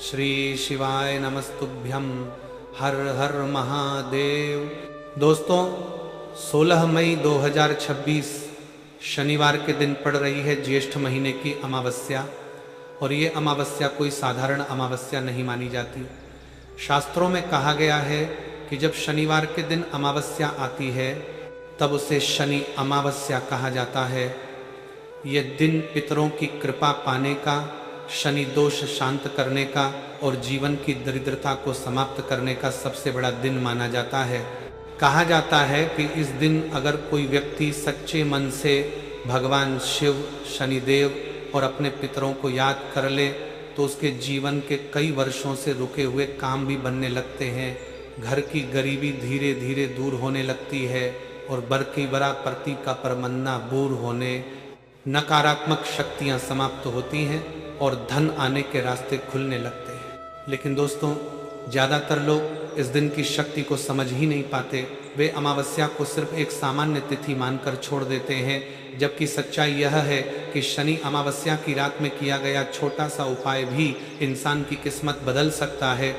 श्री शिवाय नमस्तुभ्यं। हर हर महादेव। दोस्तों, 16 मई 2026 शनिवार के दिन पड़ रही है ज्येष्ठ महीने की अमावस्या। और ये अमावस्या कोई साधारण अमावस्या नहीं मानी जाती। शास्त्रों में कहा गया है कि जब शनिवार के दिन अमावस्या आती है तब उसे शनि अमावस्या कहा जाता है। ये दिन पितरों की कृपा पाने का, शनि दोष शांत करने का और जीवन की दरिद्रता को समाप्त करने का सबसे बड़ा दिन माना जाता है। कहा जाता है कि इस दिन अगर कोई व्यक्ति सच्चे मन से भगवान शिव, शनिदेव और अपने पितरों को याद कर ले तो उसके जीवन के कई वर्षों से रुके हुए काम भी बनने लगते हैं। घर की गरीबी धीरे धीरे दूर होने लगती है और बर की बरा प्रति का परमन्ना दूर होने, नकारात्मक शक्तियां समाप्त होती हैं और धन आने के रास्ते खुलने लगते हैं। लेकिन दोस्तों, ज़्यादातर लोग इस दिन की शक्ति को समझ ही नहीं पाते। वे अमावस्या को सिर्फ एक सामान्य तिथि मानकर छोड़ देते हैं, जबकि सच्चाई यह है कि शनि अमावस्या की रात में किया गया छोटा सा उपाय भी इंसान की किस्मत बदल सकता है।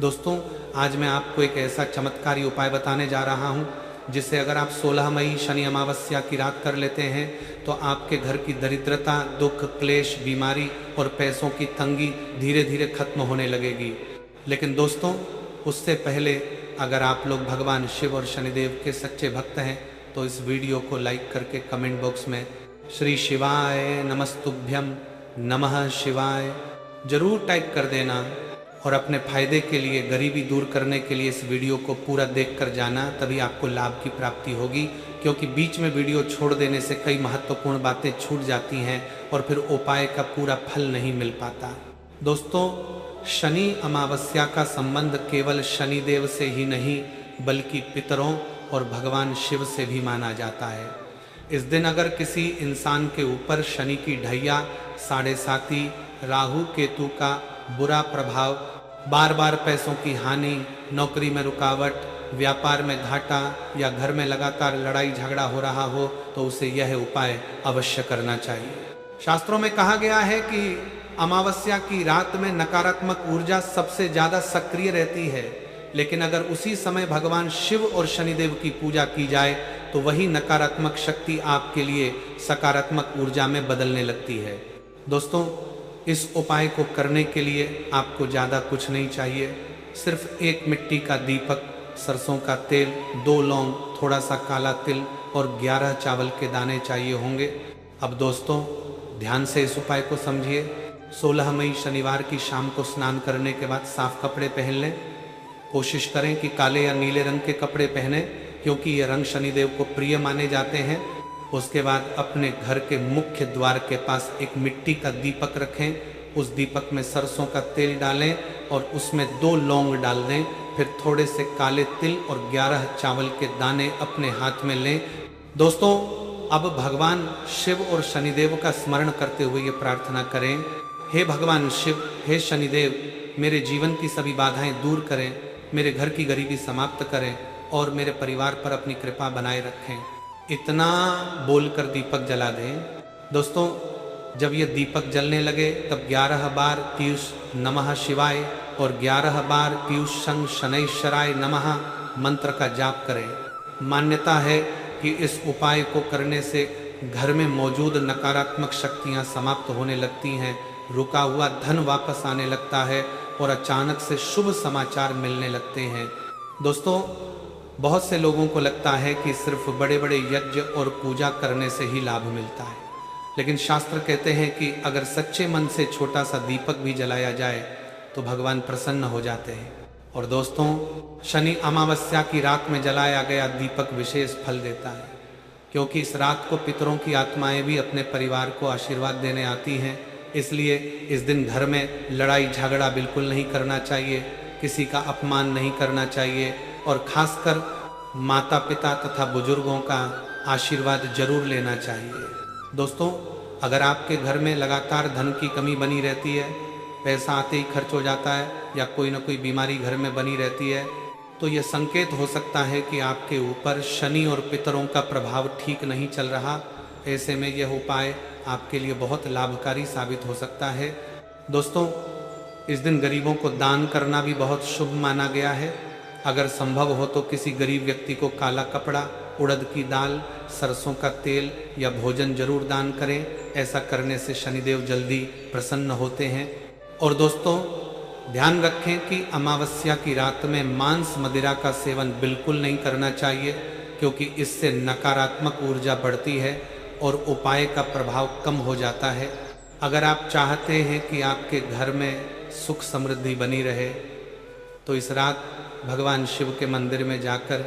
दोस्तों, आज मैं आपको एक ऐसा चमत्कारी उपाय बताने जा रहा हूँ जिसे अगर आप 16 मई शनि अमावस्या की रात कर लेते हैं तो आपके घर की दरिद्रता, दुख, क्लेश, बीमारी और पैसों की तंगी धीरे धीरे खत्म होने लगेगी। लेकिन दोस्तों, उससे पहले अगर आप लोग भगवान शिव और शनिदेव के सच्चे भक्त हैं तो इस वीडियो को लाइक करके कमेंट बॉक्स में श्री शिवाय नमस्तुभ्यं, नमः शिवाय जरूर टाइप कर देना। और अपने फायदे के लिए, गरीबी दूर करने के लिए इस वीडियो को पूरा देख कर जाना, तभी आपको लाभ की प्राप्ति होगी। क्योंकि बीच में वीडियो छोड़ देने से कई महत्वपूर्ण बातें छूट जाती हैं और फिर उपाय का पूरा फल नहीं मिल पाता। दोस्तों, शनि अमावस्या का संबंध केवल शनिदेव से ही नहीं बल्कि पितरों और भगवान शिव से भी माना जाता है। इस दिन अगर किसी इंसान के ऊपर शनि की ढैया, साढ़े साती, राहु केतु का बुरा प्रभाव, बार बार पैसों की हानि, नौकरी में रुकावट, व्यापार में घाटा या घर में लगातार लड़ाई झगड़ा हो रहा हो तो उसे यह उपाय अवश्य करना चाहिए। शास्त्रों में कहा गया है कि अमावस्या की रात में नकारात्मक ऊर्जा सबसे ज़्यादा सक्रिय रहती है, लेकिन अगर उसी समय भगवान शिव और शनिदेव की पूजा की जाए तो वही नकारात्मक शक्ति आपके लिए सकारात्मक ऊर्जा में बदलने लगती है। दोस्तों, इस उपाय को करने के लिए आपको ज़्यादा कुछ नहीं चाहिए। सिर्फ एक मिट्टी का दीपक, सरसों का तेल, 2 लौंग, थोड़ा सा काला तिल और 11 चावल के दाने चाहिए होंगे। अब दोस्तों, ध्यान से इस उपाय को समझिए। 16 मई शनिवार की शाम को स्नान करने के बाद साफ कपड़े पहन लें। कोशिश करें कि काले या नीले रंग के कपड़े पहने, क्योंकि ये रंग शनिदेव को प्रिय माने जाते हैं। उसके बाद अपने घर के मुख्य द्वार के पास एक मिट्टी का दीपक रखें। उस दीपक में सरसों का तेल डालें और उसमें 2 लौंग डाल दें। फिर थोड़े से काले तिल और 11 चावल के दाने अपने हाथ में लें। दोस्तों, अब भगवान शिव और शनिदेव का स्मरण करते हुए ये प्रार्थना करें, हे भगवान शिव, हे शनिदेव, मेरे जीवन की सभी बाधाएं दूर करें, मेरे घर की गरीबी समाप्त करें और मेरे परिवार पर अपनी कृपा बनाए रखें। इतना बोलकर दीपक जला दें। दोस्तों, जब ये दीपक जलने लगे तब 11 बार पीयूष नमः शिवाय और 11 बार पीयूष शं शनैश्वराय नमः मंत्र का जाप करें। मान्यता है कि इस उपाय को करने से घर में मौजूद नकारात्मक शक्तियां समाप्त होने लगती हैं, रुका हुआ धन वापस आने लगता है और अचानक से शुभ समाचार मिलने लगते हैं। दोस्तों, बहुत से लोगों को लगता है कि सिर्फ बड़े बड़े यज्ञ और पूजा करने से ही लाभ मिलता है, लेकिन शास्त्र कहते हैं कि अगर सच्चे मन से छोटा सा दीपक भी जलाया जाए तो भगवान प्रसन्न हो जाते हैं। और दोस्तों, शनि अमावस्या की रात में जलाया गया दीपक विशेष फल देता है, क्योंकि इस रात को पितरों की आत्माएं भी अपने परिवार को आशीर्वाद देने आती हैं। इसलिए इस दिन घर में लड़ाई झगड़ा बिल्कुल नहीं करना चाहिए, किसी का अपमान नहीं करना चाहिए और खासकर माता पिता तथा बुजुर्गों का आशीर्वाद जरूर लेना चाहिए। दोस्तों, अगर आपके घर में लगातार धन की कमी बनी रहती है, पैसा आते ही खर्च हो जाता है या कोई ना कोई बीमारी घर में बनी रहती है, तो यह संकेत हो सकता है कि आपके ऊपर शनि और पितरों का प्रभाव ठीक नहीं चल रहा। ऐसे में यह उपाय आपके लिए बहुत लाभकारी साबित हो सकता है। दोस्तों, इस दिन गरीबों को दान करना भी बहुत शुभ माना गया है। अगर संभव हो तो किसी गरीब व्यक्ति को काला कपड़ा, उड़द की दाल, सरसों का तेल या भोजन जरूर दान करें। ऐसा करने से शनिदेव जल्दी प्रसन्न होते हैं। और दोस्तों, ध्यान रखें कि अमावस्या की रात में मांस मदिरा का सेवन बिल्कुल नहीं करना चाहिए, क्योंकि इससे नकारात्मक ऊर्जा बढ़ती है और उपाय का प्रभाव कम हो जाता है। अगर आप चाहते हैं कि आपके घर में सुख समृद्धि बनी रहे तो इस रात भगवान शिव के मंदिर में जाकर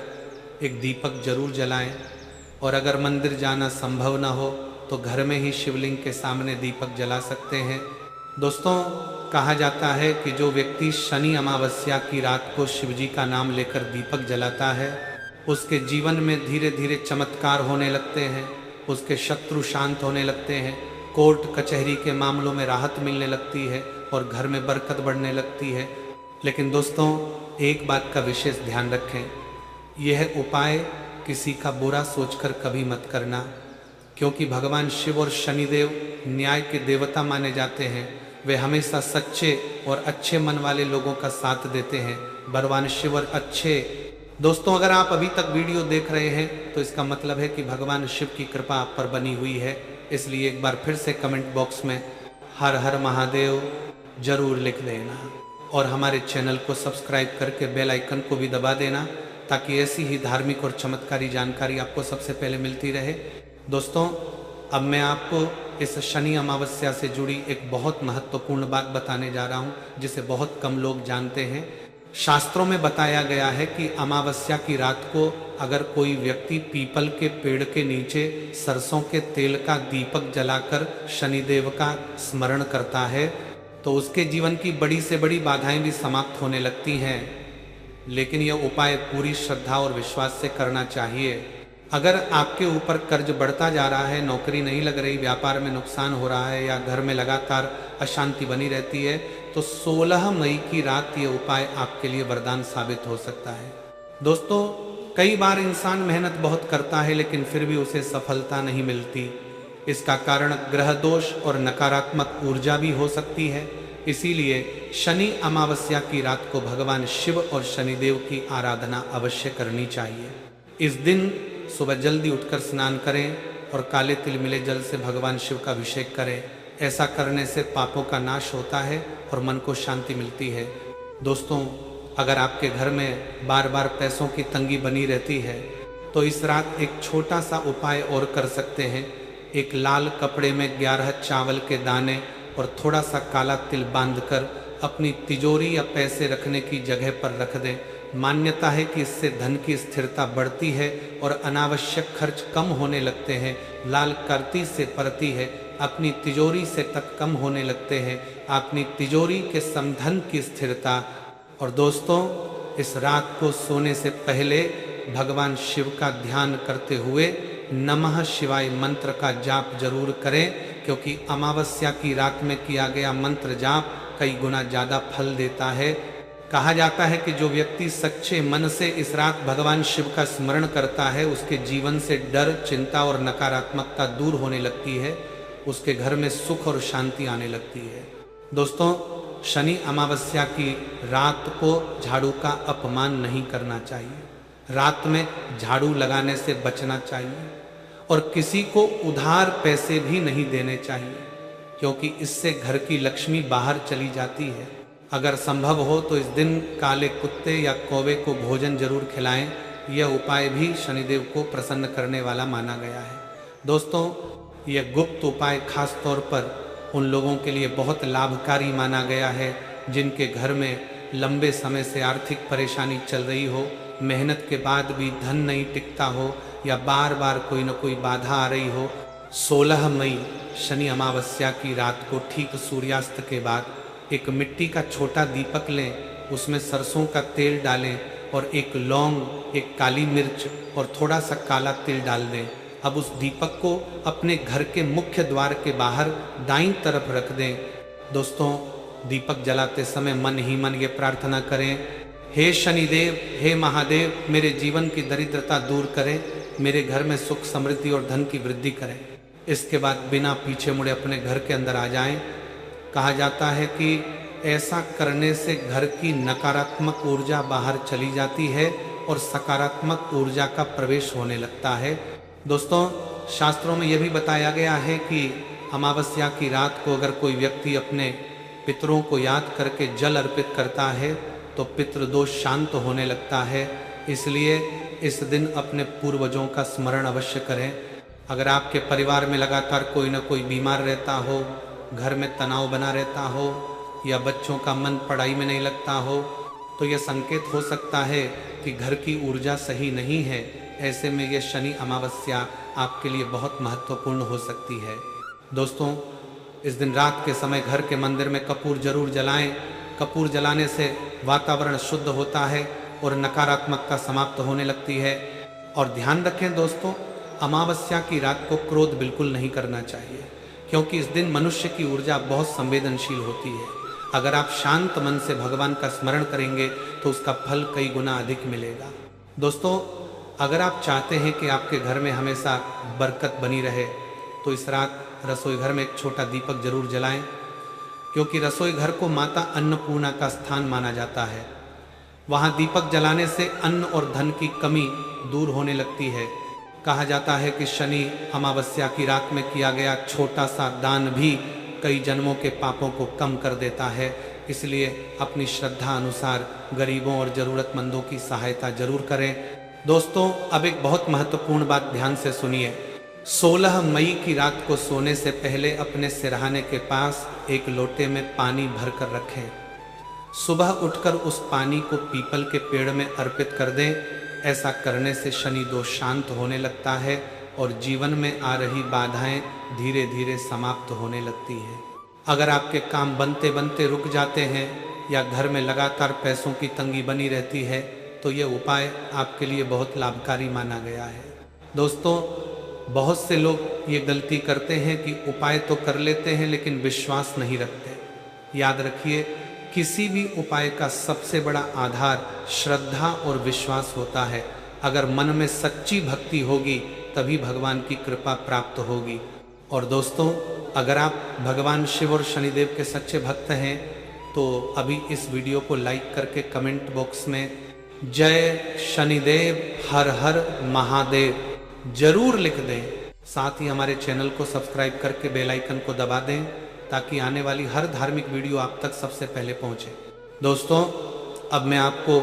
एक दीपक जरूर जलाएं। और अगर मंदिर जाना संभव न हो तो घर में ही शिवलिंग के सामने दीपक जला सकते हैं। दोस्तों, कहा जाता है कि जो व्यक्ति शनि अमावस्या की रात को शिवजी का नाम लेकर दीपक जलाता है, उसके जीवन में धीरे धीरे चमत्कार होने लगते हैं, उसके शत्रु शांत होने लगते हैं, कोर्ट कचहरी के मामलों में राहत मिलने लगती है और घर में बरकत बढ़ने लगती है। लेकिन दोस्तों, एक बात का विशेष ध्यान रखें, यह उपाय किसी का बुरा सोचकर कभी मत करना, क्योंकि भगवान शिव और शनिदेव न्याय के देवता माने जाते हैं। वे हमेशा सच्चे और अच्छे मन वाले लोगों का साथ देते हैं। भगवान शिव और अच्छे। दोस्तों, अगर आप अभी तक वीडियो देख रहे हैं तो इसका मतलब है कि भगवान शिव की कृपा आप पर बनी हुई है। इसलिए एक बार फिर से कमेंट बॉक्स में हर हर महादेव जरूर लिख देना और हमारे चैनल को सब्सक्राइब करके बेल आइकन को भी दबा देना, ताकि ऐसी ही धार्मिक और चमत्कारी जानकारी आपको सबसे पहले मिलती रहे। दोस्तों, अब मैं आपको इस शनि अमावस्या से जुड़ी एक बहुत महत्वपूर्ण बात बताने जा रहा हूँ, जिसे बहुत कम लोग जानते हैं। शास्त्रों में बताया गया है कि अमावस्या की रात को अगर कोई व्यक्ति पीपल के पेड़ के नीचे सरसों के तेल का दीपक जलाकर शनिदेव का स्मरण करता है तो उसके जीवन की बड़ी से बड़ी बाधाएं भी समाप्त होने लगती हैं। लेकिन यह उपाय पूरी श्रद्धा और विश्वास से करना चाहिए। अगर आपके ऊपर कर्ज बढ़ता जा रहा है, नौकरी नहीं लग रही, व्यापार में नुकसान हो रहा है या घर में लगातार अशांति बनी रहती है, तो 16 मई की रात ये उपाय आपके लिए वरदान साबित हो सकता है। दोस्तों, कई बार इंसान मेहनत बहुत करता है लेकिन फिर भी उसे सफलता नहीं मिलती। इसका कारण ग्रह दोष और नकारात्मक ऊर्जा भी हो सकती है। इसीलिए शनि अमावस्या की रात को भगवान शिव और शनिदेव की आराधना अवश्य करनी चाहिए। इस दिन सुबह जल्दी उठकर स्नान करें और काले तिल मिले जल से भगवान शिव का अभिषेक करें। ऐसा करने से पापों का नाश होता है और मन को शांति मिलती है। दोस्तों, अगर आपके घर में बार बार पैसों की तंगी बनी रहती है तो इस रात एक छोटा सा उपाय और कर सकते हैं। एक लाल कपड़े में 11 चावल के दाने और थोड़ा सा काला तिल बांधकर अपनी तिजोरी या पैसे रखने की जगह पर रख दें। मान्यता है कि इससे धन की स्थिरता बढ़ती है और अनावश्यक खर्च कम होने लगते हैं। लाल करती से परती है, अपनी तिजोरी से तक कम होने लगते हैं, अपनी तिजोरी के समधन की स्थिरता। और दोस्तों, इस रात को सोने से पहले भगवान शिव का ध्यान करते हुए नमः शिवाय मंत्र का जाप जरूर करें, क्योंकि अमावस्या की रात में किया गया मंत्र जाप कई गुना ज़्यादा फल देता है। कहा जाता है कि जो व्यक्ति सच्चे मन से इस रात भगवान शिव का स्मरण करता है, उसके जीवन से डर, चिंता और नकारात्मकता दूर होने लगती है, उसके घर में सुख और शांति आने लगती है। दोस्तों, शनि अमावस्या की रात को झाड़ू का अपमान नहीं करना चाहिए। रात में झाड़ू लगाने से बचना चाहिए और किसी को उधार पैसे भी नहीं देने चाहिए, क्योंकि इससे घर की लक्ष्मी बाहर चली जाती है। अगर संभव हो तो इस दिन काले कुत्ते या कौवे को भोजन जरूर खिलाएं। यह उपाय भी शनिदेव को प्रसन्न करने वाला माना गया है। दोस्तों, यह गुप्त उपाय खास तौर पर उन लोगों के लिए बहुत लाभकारी माना गया है जिनके घर में लंबे समय से आर्थिक परेशानी चल रही हो, मेहनत के बाद भी धन नहीं टिकता हो या बार बार कोई न कोई बाधा आ रही हो। 16 मई शनि अमावस्या की रात को ठीक सूर्यास्त के बाद एक मिट्टी का छोटा दीपक लें, उसमें सरसों का तेल डालें और एक लौंग, एक काली मिर्च और थोड़ा सा काला तिल डाल दें। अब उस दीपक को अपने घर के मुख्य द्वार के बाहर दाईं तरफ रख दें। दोस्तों, दीपक जलाते समय मन ही मन ये प्रार्थना करें, हे शनिदेव, हे महादेव, मेरे जीवन की दरिद्रता दूर करें, मेरे घर में सुख समृद्धि और धन की वृद्धि करें। इसके बाद बिना पीछे मुड़े अपने घर के अंदर आ जाएं। कहा जाता है कि ऐसा करने से घर की नकारात्मक ऊर्जा बाहर चली जाती है और सकारात्मक ऊर्जा का प्रवेश होने लगता है। दोस्तों, शास्त्रों में यह भी बताया गया है कि अमावस्या की रात को अगर कोई व्यक्ति अपने पितरों को याद करके जल अर्पित करता है तो पितृदोष शांत होने लगता है। इसलिए इस दिन अपने पूर्वजों का स्मरण अवश्य करें। अगर आपके परिवार में लगातार कोई न कोई बीमार रहता हो, घर में तनाव बना रहता हो या बच्चों का मन पढ़ाई में नहीं लगता हो, तो यह संकेत हो सकता है कि घर की ऊर्जा सही नहीं है। ऐसे में यह शनि अमावस्या आपके लिए बहुत महत्वपूर्ण हो सकती है। दोस्तों, इस दिन रात के समय घर के मंदिर में कपूर जरूर जलाएं। कपूर जलाने से वातावरण शुद्ध होता है और नकारात्मकता समाप्त होने लगती है। और ध्यान रखें दोस्तों, अमावस्या की रात को क्रोध बिल्कुल नहीं करना चाहिए, क्योंकि इस दिन मनुष्य की ऊर्जा बहुत संवेदनशील होती है। अगर आप शांत मन से भगवान का स्मरण करेंगे तो उसका फल कई गुना अधिक मिलेगा। दोस्तों, अगर आप चाहते हैं कि आपके घर में हमेशा बरकत बनी रहे तो इस रात रसोई घर में एक छोटा दीपक जरूर जलाएं, क्योंकि रसोई घर को माता अन्नपूर्णा का स्थान माना जाता है। वहां दीपक जलाने से अन्न और धन की कमी दूर होने लगती है। कहा जाता है कि शनि अमावस्या की रात में किया गया छोटा सा दान भी कई जन्मों के पापों को कम कर देता है। इसलिए अपनी श्रद्धा अनुसार गरीबों और जरूरतमंदों की सहायता जरूर करें। दोस्तों, अब एक बहुत महत्वपूर्ण बात ध्यान से सुनिए। 16 मई की रात को सोने से पहले अपने सिरहाने के पास एक लोटे में पानी भरकर रखें। सुबह उठकर उस पानी को पीपल के पेड़ में अर्पित कर दें। ऐसा करने से शनि दोष शांत होने लगता है और जीवन में आ रही बाधाएं धीरे धीरे समाप्त होने लगती हैं। अगर आपके काम बनते बनते रुक जाते हैं या घर में लगातार पैसों की तंगी बनी रहती है तो ये उपाय आपके लिए बहुत लाभकारी माना गया है। दोस्तों, बहुत से लोग ये गलती करते हैं कि उपाय तो कर लेते हैं लेकिन विश्वास नहीं रखते। याद रखिए, किसी भी उपाय का सबसे बड़ा आधार श्रद्धा और विश्वास होता है। अगर मन में सच्ची भक्ति होगी तभी भगवान की कृपा प्राप्त होगी। और दोस्तों, अगर आप भगवान शिव और शनिदेव के सच्चे भक्त हैं तो अभी इस वीडियो को लाइक करके कमेंट बॉक्स में जय शनिदेव हर हर महादेव जरूर लिख दें। साथ ही हमारे चैनल को सब्सक्राइब करके बेल आइकन को दबा दें ताकि आने वाली हर धार्मिक वीडियो आप तक सबसे पहले पहुंचे। दोस्तों, अब मैं आपको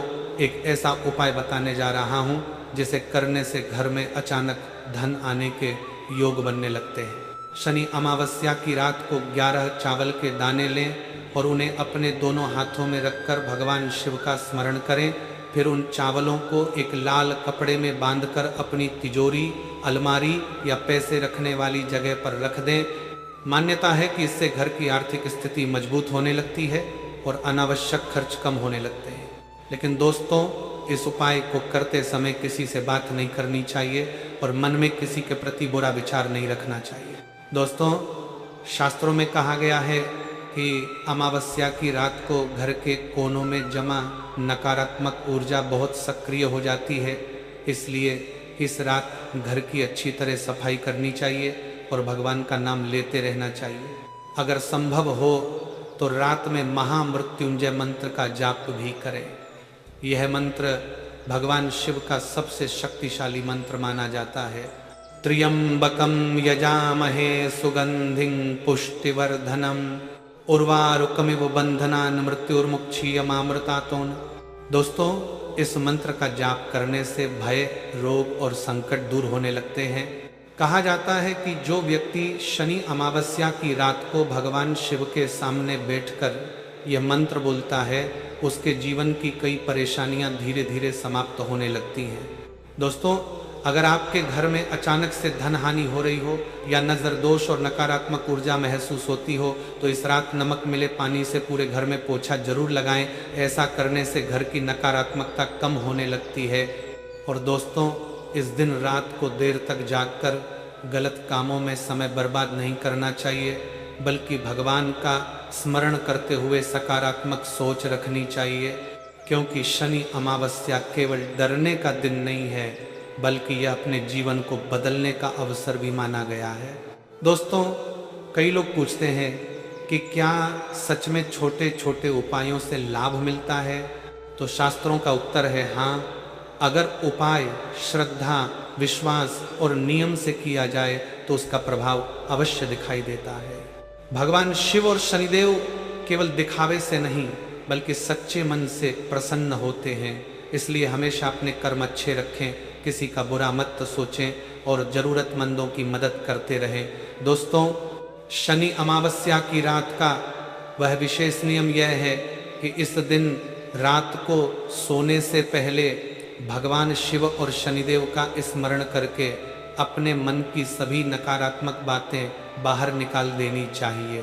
एक ऐसा उपाय बताने जा रहा हूं जिसे करने से घर में अचानक धन आने के योग बनने लगते हैं। शनि अमावस्या की रात को 11 चावल के दाने लें और उन्हें अपने दोनों हाथों में रखकर भगवान शिव का स्मरण करें। फिर उन चावलों को एक लाल कपड़े में बांधकर अपनी तिजोरी, अलमारी या पैसे रखने वाली जगह पर रख दें। मान्यता है कि इससे घर की आर्थिक स्थिति मजबूत होने लगती है और अनावश्यक खर्च कम होने लगते हैं। लेकिन दोस्तों, इस उपाय को करते समय किसी से बात नहीं करनी चाहिए और मन में किसी के प्रति बुरा विचार नहीं रखना चाहिए। दोस्तों, शास्त्रों में कहा गया है कि अमावस्या की रात को घर के कोनों में जमा नकारात्मक ऊर्जा बहुत सक्रिय हो जाती है। इसलिए इस रात घर की अच्छी तरह सफाई करनी चाहिए और भगवान का नाम लेते रहना चाहिए। अगर संभव हो तो रात में महामृत्युंजय मंत्र का जाप भी करें। यह मंत्र भगवान शिव का सबसे शक्तिशाली मंत्र माना जाता है। त्र्यंबकम यजामहे सुगंधिं पुष्टिवर्धनम उर्वारुकमिव बंधनान् मृत्युर्मुक्षीयमामृतातोन। दोस्तों, इस मंत्र का जाप करने से भय, रोग और संकट दूर होने लगते हैं। कहा जाता है कि जो व्यक्ति शनि अमावस्या की रात को भगवान शिव के सामने बैठकर यह मंत्र बोलता है उसके जीवन की कई परेशानियां धीरे धीरे समाप्त होने लगती हैं। दोस्तों, अगर आपके घर में अचानक से धन हानि हो रही हो या नजर दोष और नकारात्मक ऊर्जा महसूस होती हो तो इस रात नमक मिले पानी से पूरे घर में पोछा जरूर लगाएं। ऐसा करने से घर की नकारात्मकता कम होने लगती है। और दोस्तों, इस दिन रात को देर तक जागकर गलत कामों में समय बर्बाद नहीं करना चाहिए, बल्कि भगवान का स्मरण करते हुए सकारात्मक सोच रखनी चाहिए, क्योंकि शनि अमावस्या केवल डरने का दिन नहीं है बल्कि यह अपने जीवन को बदलने का अवसर भी माना गया है। दोस्तों, कई लोग पूछते हैं कि क्या सच में छोटे छोटे उपायों से लाभ मिलता है? तो शास्त्रों का उत्तर है हाँ। अगर उपाय श्रद्धा, विश्वास और नियम से किया जाए तो उसका प्रभाव अवश्य दिखाई देता है। भगवान शिव और शनिदेव केवल दिखावे से नहीं बल्कि सच्चे मन से प्रसन्न होते हैं। इसलिए हमेशा अपने कर्म अच्छे रखें, किसी का बुरा मत सोचें और जरूरतमंदों की मदद करते रहें। दोस्तों, शनि अमावस्या की रात का वह विशेष नियम यह है कि इस दिन रात को सोने से पहले भगवान शिव और शनिदेव का स्मरण करके अपने मन की सभी नकारात्मक बातें बाहर निकाल देनी चाहिए।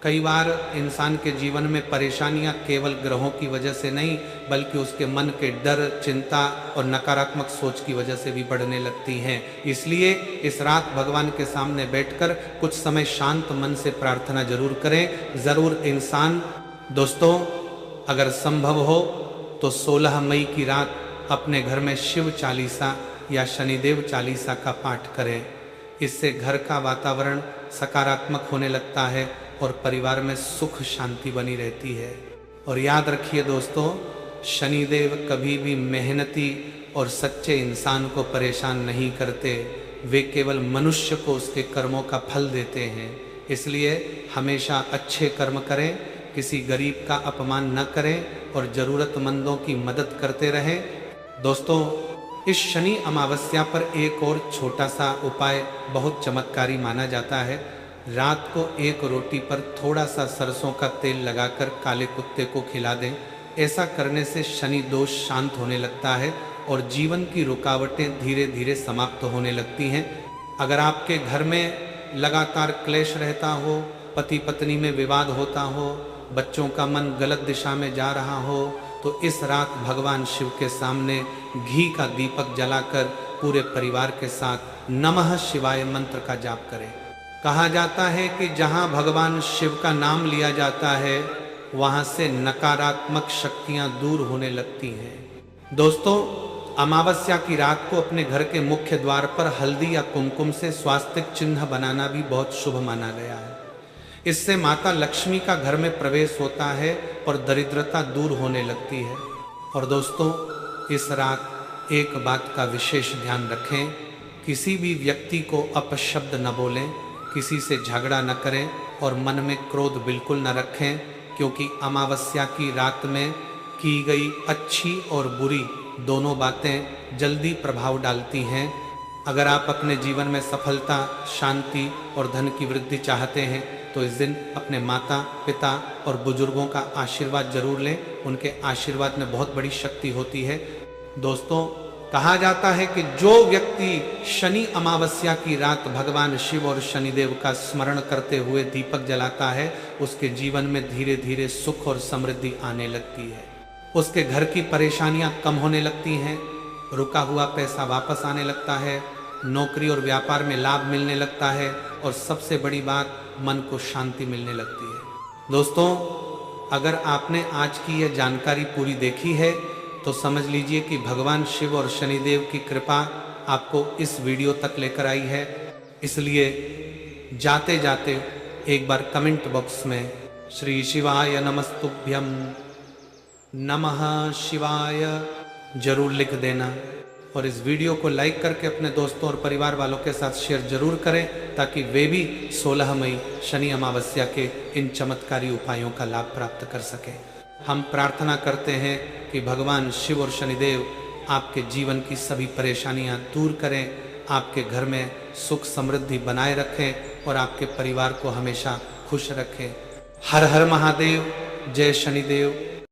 कई बार इंसान के जीवन में परेशानियां केवल ग्रहों की वजह से नहीं बल्कि उसके मन के डर, चिंता और नकारात्मक सोच की वजह से भी बढ़ने लगती हैं। इसलिए इस रात भगवान के सामने बैठकर कुछ समय शांत मन से प्रार्थना जरूर करें। जरूर इंसान दोस्तों अगर संभव हो तो 16 मई की रात अपने घर में शिव चालीसा या शनिदेव चालीसा का पाठ करें। इससे घर का वातावरण सकारात्मक होने लगता है और परिवार में सुख शांति बनी रहती है। और याद रखिए दोस्तों, शनिदेव कभी भी मेहनती और सच्चे इंसान को परेशान नहीं करते, वे केवल मनुष्य को उसके कर्मों का फल देते हैं। इसलिए हमेशा अच्छे कर्म करें, किसी गरीब का अपमान न करें और ज़रूरतमंदों की मदद करते रहें। दोस्तों, इस शनि अमावस्या पर एक और छोटा सा उपाय बहुत चमत्कारी माना जाता है। रात को एक रोटी पर थोड़ा सा सरसों का तेल लगाकर काले कुत्ते को खिला दें। ऐसा करने से शनि दोष शांत होने लगता है और जीवन की रुकावटें धीरे धीरे समाप्त होने लगती हैं। अगर आपके घर में लगातार क्लेश रहता हो, पति पत्नी में विवाद होता हो, बच्चों का मन गलत दिशा में जा रहा हो, तो इस रात भगवान शिव के सामने घी का दीपक जलाकर पूरे परिवार के साथ नमः शिवाय मंत्र का जाप करें। कहा जाता है कि जहाँ भगवान शिव का नाम लिया जाता है वहाँ से नकारात्मक शक्तियाँ दूर होने लगती हैं। दोस्तों, अमावस्या की रात को अपने घर के मुख्य द्वार पर हल्दी या कुमकुम से स्वास्तिक चिन्ह बनाना भी बहुत शुभ माना गया है। इससे माता लक्ष्मी का घर में प्रवेश होता है और दरिद्रता दूर होने लगती है। और दोस्तों, इस रात एक बात का विशेष ध्यान रखें, किसी भी व्यक्ति को अपशब्द न बोलें, किसी से झगड़ा न करें और मन में क्रोध बिल्कुल न रखें, क्योंकि अमावस्या की रात में की गई अच्छी और बुरी दोनों बातें जल्दी प्रभाव डालती हैं। अगर आप अपने जीवन में सफलता, शांति और धन की वृद्धि चाहते हैं तो इस दिन अपने माता पिता और बुजुर्गों का आशीर्वाद जरूर लें। उनके आशीर्वाद में बहुत बड़ी शक्ति होती है। दोस्तों, कहा जाता है कि जो व्यक्ति शनि अमावस्या की रात भगवान शिव और शनिदेव का स्मरण करते हुए दीपक जलाता है, उसके जीवन में धीरे धीरे सुख और समृद्धि आने लगती है। उसके घर की परेशानियां कम होने लगती हैं, रुका हुआ पैसा वापस आने लगता है, नौकरी और व्यापार में लाभ मिलने लगता है और सबसे बड़ी बात, मन को शांति मिलने लगती है। दोस्तों, अगर आपने आज की यह जानकारी पूरी देखी है तो समझ लीजिए कि भगवान शिव और शनिदेव की कृपा आपको इस वीडियो तक लेकर आई है। इसलिए जाते जाते एक बार कमेंट बॉक्स में श्री शिवाय नमस्तुभ्यम, नमः शिवाय जरूर लिख देना और इस वीडियो को लाइक करके अपने दोस्तों और परिवार वालों के साथ शेयर जरूर करें ताकि वे भी 16 मई शनि अमावस्या के इन चमत्कारी उपायों का लाभ प्राप्त कर सकें। हम प्रार्थना करते हैं कि भगवान शिव और शनिदेव आपके जीवन की सभी परेशानियां दूर करें, आपके घर में सुख समृद्धि बनाए रखें और आपके परिवार को हमेशा खुश रखें। हर हर महादेव, जय शनिदेव।